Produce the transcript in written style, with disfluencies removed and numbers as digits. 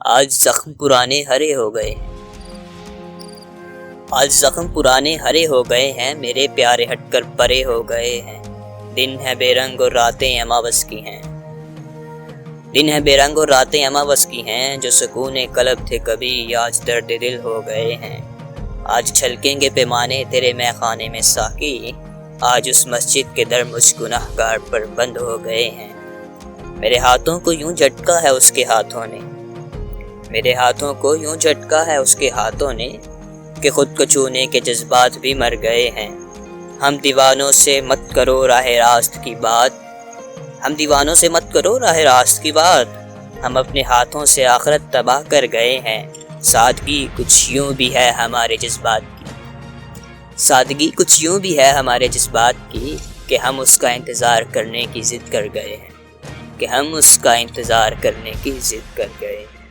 آج زخم پرانے ہرے ہو گئے آج زخم پرانے ہرے ہو گئے ہیں، میرے پیارے ہٹ کر پرے ہو گئے ہیں۔ دن ہے بے رنگ اور راتیں اماوس کی ہیں، دن ہے بے رنگ اور راتیں اماوس کی ہیں، جو سکون قلب تھے کبھی آج درد دل ہو گئے ہیں۔ آج چھلکیں گے پیمانے تیرے مے خانے میں ساقی، آج اس مسجد کے در مجھ گنہگار پر بند ہو گئے ہیں۔ میرے ہاتھوں کو یوں جھٹکا ہے اس کے ہاتھوں نے، میرے ہاتھوں کو یوں جھٹکا ہے اس کے ہاتھوں نے، کہ خود کو چھونے کے جذبات بھی مر گئے ہیں۔ ہم دیوانوں سے مت کرو راہ راست کی بات، ہم دیوانوں سے مت کرو راہ راست کی بات، ہم اپنے ہاتھوں سے آخرت تباہ کر گئے ہیں۔ سادگی کچھ یوں بھی ہے ہمارے جذبات کی، سادگی کچھ یوں بھی ہے ہمارے جذبات کی، کہ ہم اس کا انتظار کرنے کی ضد کر گئے ہیں، کہ ہم اس کا انتظار کرنے کی ضد کر گئے ہیں۔